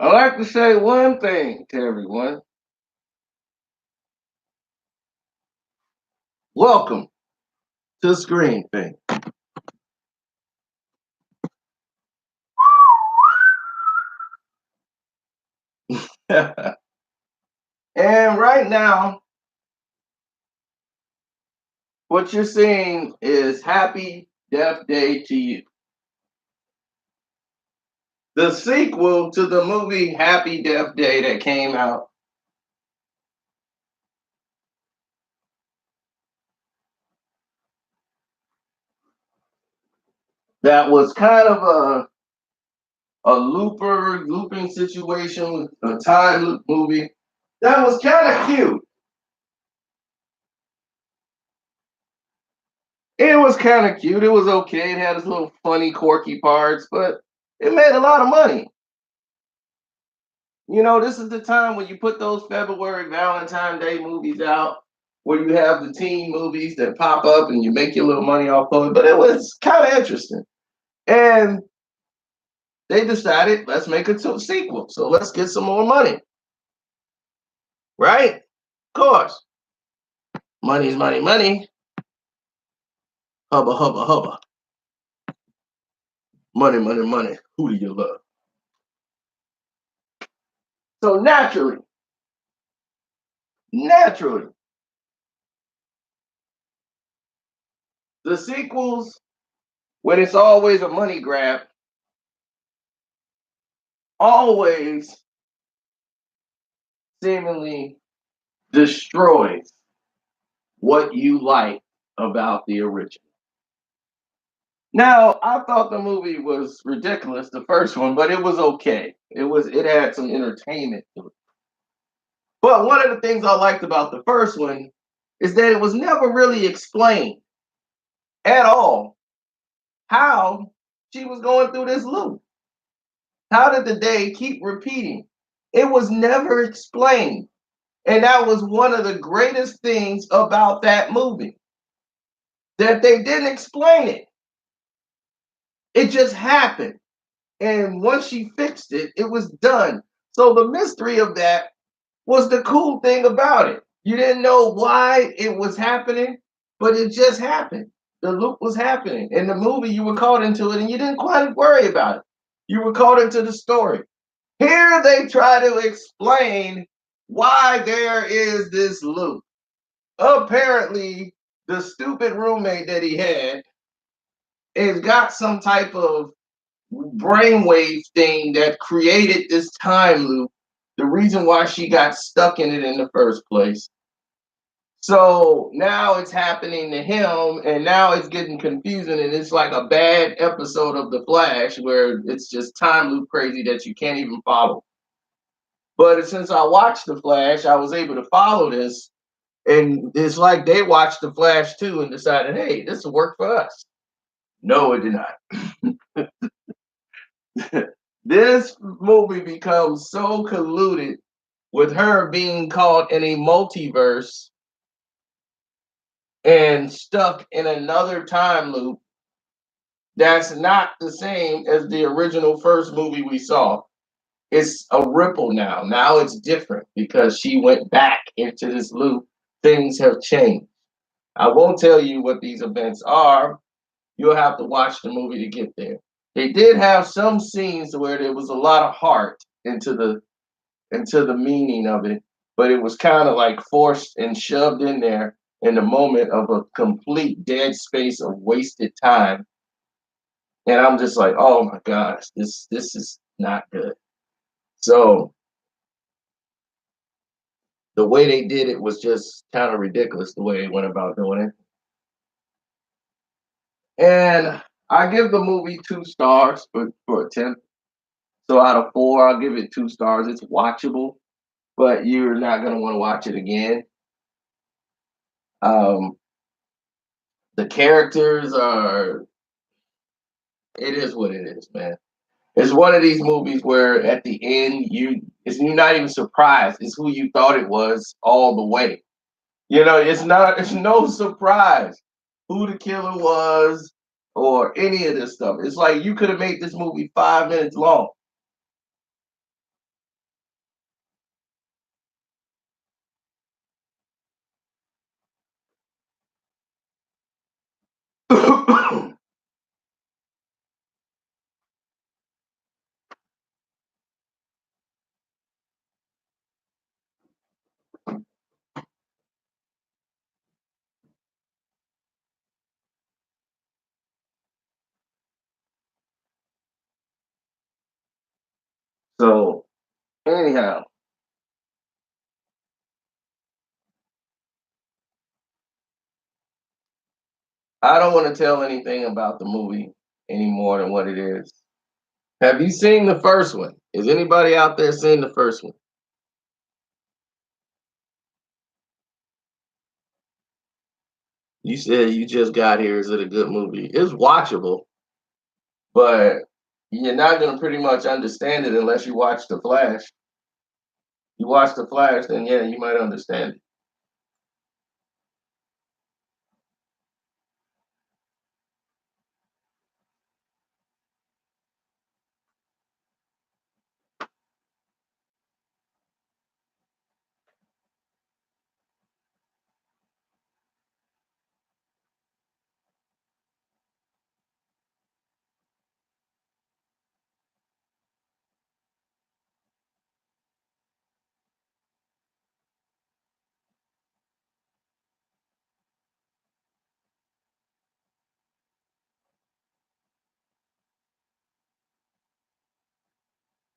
I like to say one thing to everyone. Welcome to Screen Thing. And right now, what you're seeing is Happy Death Day to You. The sequel to the movie Happy Death Day that came out. That was kind of a looping situation with a time loop movie. That was kind of cute. It was kind of cute. It was okay. It had its little funny, quirky parts, but it made a lot of money. This is the time when you put those February Valentine Day movies out, where you have the teen movies that pop up and you make your little money off of it. But it was kind of interesting. And they decided, let's make a sequel. So let's get some more money. Right? Of course. Money's money, money. Hubba, hubba, hubba. Money, money, money. Who do you love? So naturally, the sequels, when it's always a money grab, always seemingly destroys what you like about the original. Now, I thought the movie was ridiculous, the first one, but it was okay. It had some entertainment to it. But one of the things I liked about the first one is that it was never really explained at all how she was going through this loop. How did the day keep repeating? It was never explained. And that was one of the greatest things about that movie, that they didn't explain it. It just happened. And once she fixed it, it was done. So the mystery of that was the cool thing about it. You didn't know why it was happening, but it just happened. The loop was happening. In the movie, you were caught into it and you didn't quite worry about it. You were caught into the story. Here they try to explain why there is this loop. Apparently, the stupid roommate that he had has got some type of brainwave thing that created this time loop, the reason why she got stuck in it in the first place. So now it's happening to him, and now it's getting confusing, and it's like a bad episode of The Flash where it's just time loop crazy that you can't even follow. But since I watched The Flash, I was able to follow this, and it's like they watched The Flash too and decided, hey, this will work for us. No, it did not. This movie becomes so colluded with her being caught in a multiverse and stuck in another time loop that's not the same as the original first movie we saw. It's a ripple now. Now it's different because she went back into this loop. Things have changed. I won't tell you what these events are. You'll have to watch the movie to get there. They did have some scenes where there was a lot of heart into the meaning of it, but it was kind of like forced and shoved in there in the moment of a complete dead space of wasted time. And I'm just like, oh my gosh, this is not good. So the way they did it was just kind of ridiculous the way they went about doing it. And I give the movie 2 stars for a 10. So out of four, I'll give it 2 stars. It's watchable, but you're not gonna want to watch it again. Um, the characters are, it is what it is, man. It's one of these movies where at the end you're not even surprised. It's who you thought it was all the way. It's no surprise who the killer was or any of this stuff. It's like you could have made this movie 5 minutes long. So anyhow, I don't want to tell anything about the movie any more than what it is. Have you seen the first one? Is anybody out there seen the first one? You said you just got here. Is it a good movie? It's watchable, but you're not gonna pretty much understand it unless you watch The Flash. You watch The Flash, then yeah, you might understand it.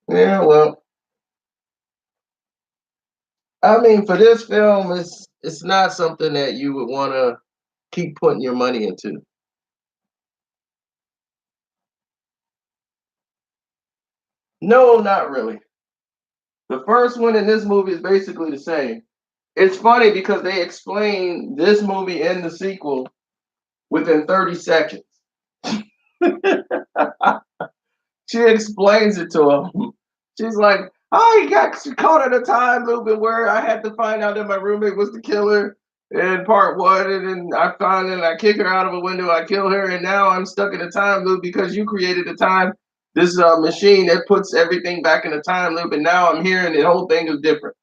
Yeah, well, I mean, for this film, it's not something that you would want to keep putting your money into. No, not really. The first one in this movie is basically the same. It's funny because they explain this movie and the sequel within 30 seconds. She explains it to him. She's like, "Oh, he got caught in a time loop and where I had to find out that my roommate was the killer in part one, and then I find and I kick her out of a window, I kill her, and now I'm stuck in a time loop because you created a time this machine that puts everything back in a time loop, and now I'm here, and the whole thing is different."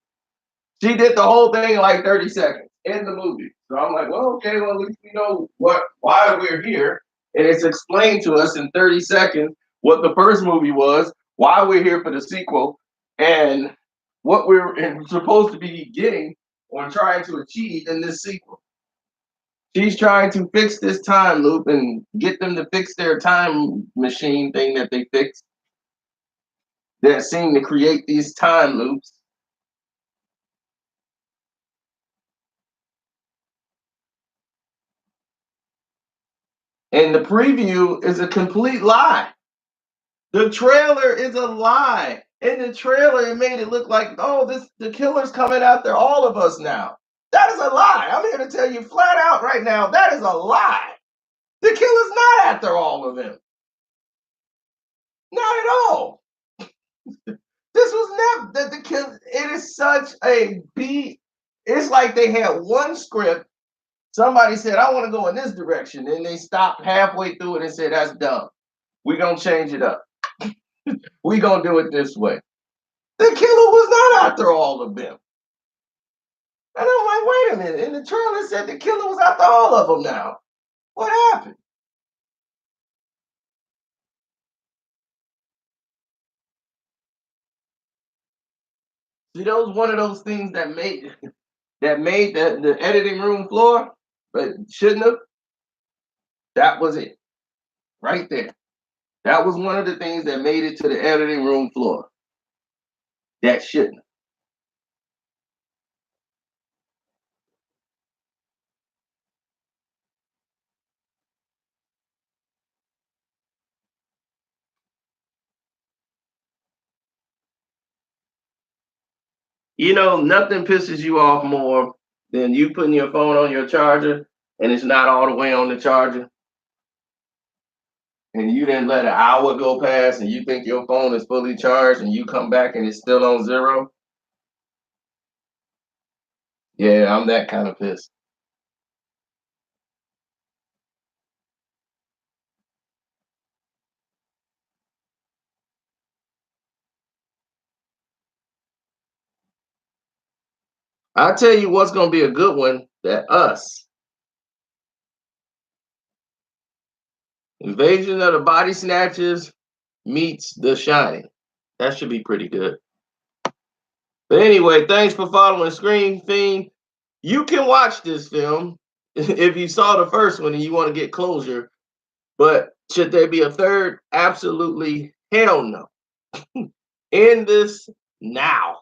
She did the whole thing in like 30 seconds in the movie. So I'm like, well, okay, well, at least we know why we're here. And it's explained to us in 30 seconds what the first movie was, why we're here for the sequel, and what we're supposed to be getting or trying to achieve in this sequel. She's trying to fix this time loop and get them to fix their time machine thing that they fixed that seem to create these time loops. And the preview is a complete lie. The trailer is a lie. In the trailer, it made it look like, oh, this the killer's coming after all of us now. That is a lie. I'm here to tell you flat out right now, that is a lie. The killer's not after all of them. Not at all. This was never the kill. It is such a beat. It's like they had one script. Somebody said, I want to go in this direction. And they stopped halfway through it and said, that's dumb. We're gonna change it up. We're gonna do it this way. The killer was not after all of them. And I'm like, wait a minute. And the trailer said the killer was after all of them now. What happened? See, that was one of those things that made the editing room floor, but shouldn't have. That was it. Right there. That was one of the things that made it to the editing room floor. That shouldn't. You know, nothing pisses you off more than you putting your phone on your charger and it's not all the way on the charger. And you didn't let an hour go past and you think your phone is fully charged and you come back and it's still on zero. Yeah, I'm that kind of pissed. I'll tell you what's gonna be a good one that us. Invasion of the Body Snatchers meets The Shining. That should be pretty good. But anyway, thanks for following Screen Fiend. You can watch this film if you saw the first one and you want to get closure. But should there be a third? Absolutely hell no. End this now.